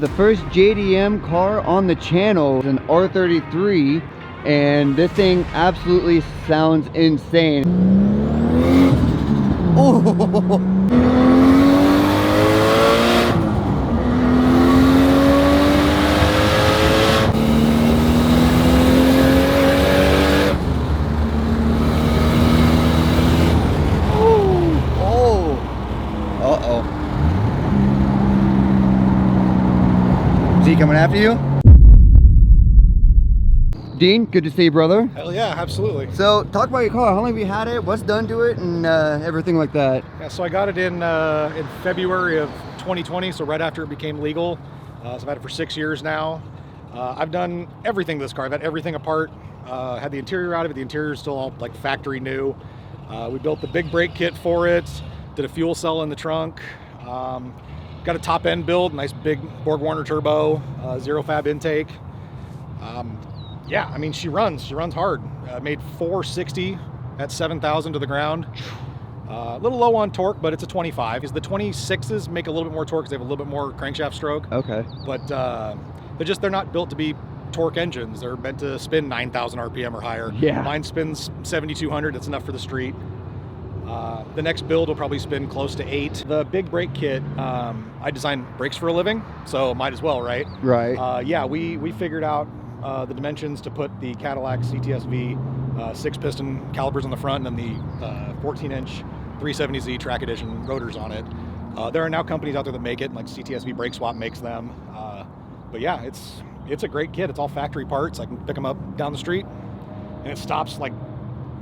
The first JDM car on the channel is an R33, and this thing absolutely sounds insane. Oh! Is he coming after you? Dean, good to see you, brother. Hell yeah, absolutely. So, talk about your car. How long have you had it? What's done to it, and everything like that? Yeah, so I got it in February of 2020, so right after it became legal. So I've had it for 6 years now. I've done everything to this car. I've had everything apart. Had the interior out of it. The interior is still all like factory new. We built the big brake kit for it. Did a fuel cell in the trunk. Got a top end build, nice big Borg Warner turbo, zero fab intake. Yeah, I mean, she runs hard. Made 460 at 7,000 to the ground. A little low on torque, but it's a 25. Because the 26s make a little bit more torque because they have a little bit more crankshaft stroke. Okay. But they're not built to be torque engines. They're meant to spin 9,000 RPM or higher. Yeah. Mine spins 7,200. That's enough for the street. The next build will probably spin close to 8. The big brake kit, I design brakes for a living, so might as well, right? Right. Yeah, we figured out the dimensions to put the Cadillac CTSV 6-piston calipers on the front and then the 14-inch 370Z track edition rotors on it. There are now companies out there that make it, like CTSV Brake Swap makes them. But yeah, it's a great kit. It's all factory parts. I can pick them up down the street, and it stops like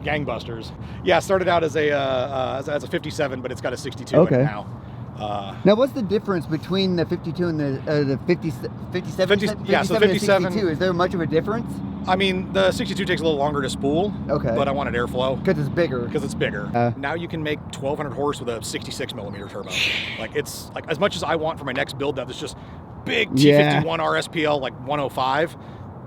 gangbusters. Yeah, started out as a 57, but it's got a 62 in it now. Now, what's the difference between the 52 and the 57? 57 yeah, so 57. 62. Is there much of a difference? I mean, the 62 takes a little longer to spool. Okay. But I wanted airflow. Because it's bigger. Because it's bigger. Now you can make 1,200 horse with a 66 millimeter turbo. Like, it's like as much as I want for my next build that is just big T51 RSPL like 105.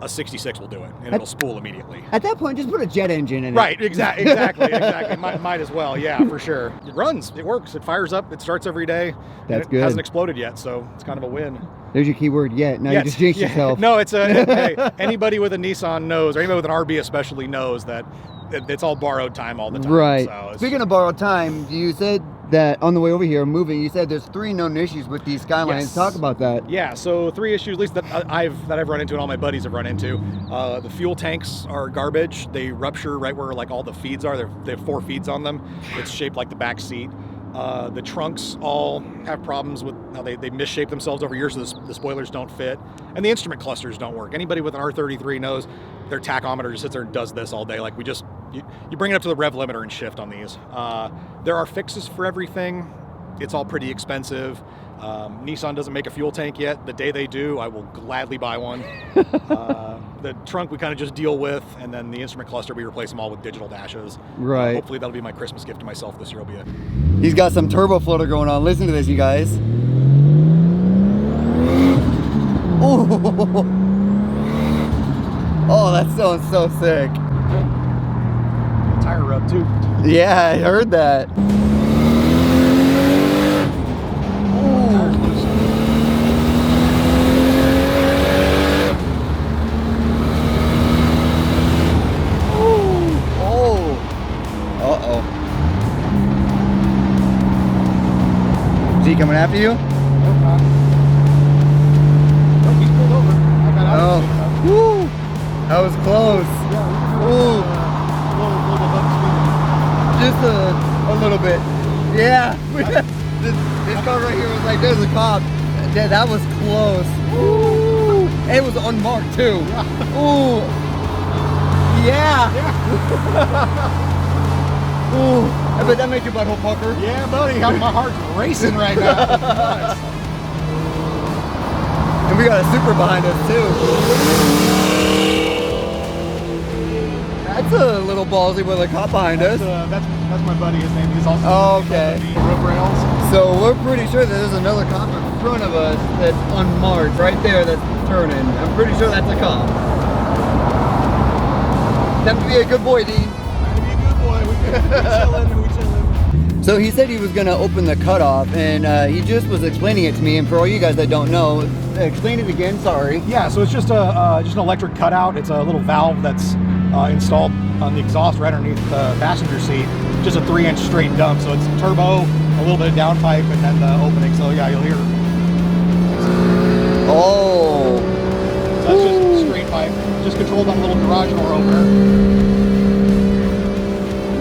A 66 will do it, and it'll spool immediately. At that point, just put a jet engine in it. Right, exactly. Might as well, yeah, for sure. It runs, it works, it fires up, it starts every day. That's good. It hasn't exploded yet, so it's kind of a win. There's your keyword, yet. Now you just jinxed yourself. No, it's hey, anybody with a Nissan knows, or anybody with an RB especially knows that it's all borrowed time all the time. Right. So Speaking of borrowed time, you said that on the way over here moving, you said there's 3 known issues with these Skylines. Yes. Talk about that. Yeah, so 3 issues at least that I've run into and all my buddies have run into. The fuel tanks are garbage. They rupture right where like all the feeds are. They have 4 feeds on them. It's shaped like the back seat. The trunks all have problems with how they misshape themselves over years, so the spoilers don't fit. And the instrument clusters don't work. Anybody with an R33 knows their tachometer just sits there and does this all day. Like you bring it up to the rev limiter and shift on these. There are fixes for everything. It's all pretty expensive. Nissan doesn't make a fuel tank yet. The day they do, I will gladly buy one. The trunk we kind of just deal with, and then the instrument cluster, we replace them all with digital dashes. Right. Hopefully that'll be my Christmas gift to myself this year. Will be it. He's got some turbo floater going on. Listen to this, you guys. Oh, that sounds so sick. Tire rub too. Yeah, I heard that. Is he coming after you? Nope, he's pulled over. I got out of the Woo! That was close. Ooh. Just a little bit. Yeah. This car right here was like, there's a cop. That was close. Ooh. It was unmarked too. Ooh. Yeah. Ooh. I bet that made your butthole pucker. Yeah, buddy. My heart's racing right now. And we got a Supra behind us too. That's a little ballsy with a cop behind us. That's my buddy. His name is also okay. Roof rails. So we're pretty sure that there's another cop in front of us that's unmarked right there that's turning. I'm pretty sure that's a cop. Time to be a good boy, Dean. Trying to be a good boy. We chilling. So he said he was gonna open the cutoff, and he just was explaining it to me. And for all you guys that don't know, explain it again. Sorry. Yeah, so it's just an electric cutout. It's a little valve that's installed on the exhaust right underneath the passenger seat. Just a 3-inch straight dump. So it's turbo, a little bit of downpipe, and then the opening. So yeah, you'll hear. Oh. So that's just straight pipe, just controlled on a little garage door opener.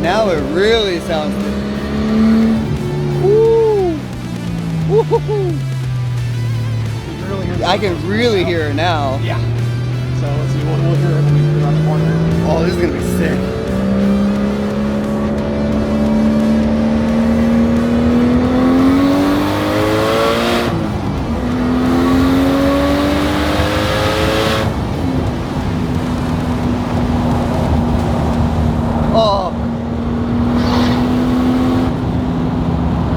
Now it really sounds good. Woo! Woo-hoo-hoo. I can really hear it now. Yeah. So let's see, we'll hear it when we get around the corner. Oh, this is gonna be sick. Oh.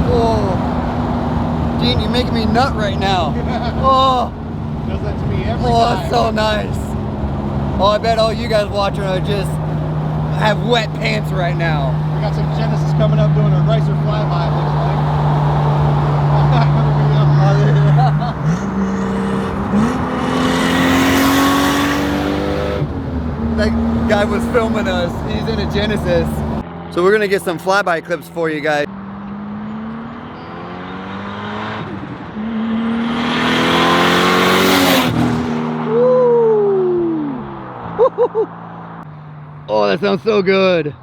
Oh. Gene, you're making me nut right now. Oh. Does that to me every Oh, time. it's so nice. Oh, I bet all you guys watching are just have wet pants right now. We got some Genesis coming up doing a racer flyby, looks like. That guy was filming us. He's in a Genesis. So we're gonna get some flyby clips for you guys. Oh, that sounds so good.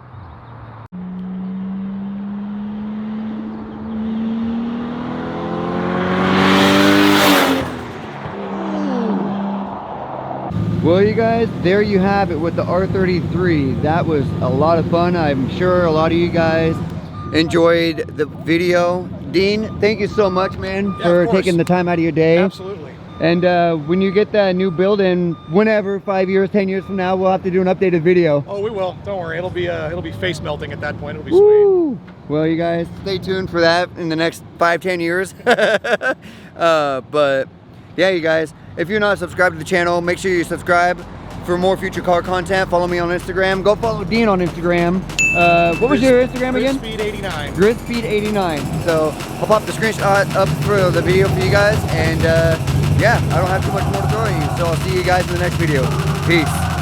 Well, you guys, there you have it with the R33. That was a lot of fun. I'm sure a lot of you guys enjoyed the video. Dean, thank you so much, man, for taking the time out of your day. Absolutely. And when you get that new build in, whenever, 5 years, 10 years from now, we'll have to do an updated video. Oh, we will. Don't worry. It'll be face melting at that point. It'll be Woo! Sweet. Well, you guys, stay tuned for that in the next 5-10 years. But yeah, you guys, if you're not subscribed to the channel, make sure you subscribe for more future car content. Follow me on Instagram. Go follow Dean on Instagram. What was your Instagram again? GridSpeed89. GridSpeed89. So I'll pop the screenshot up for the video for you guys. And yeah, I don't have too much more to throw at you. So I'll see you guys in the next video. Peace.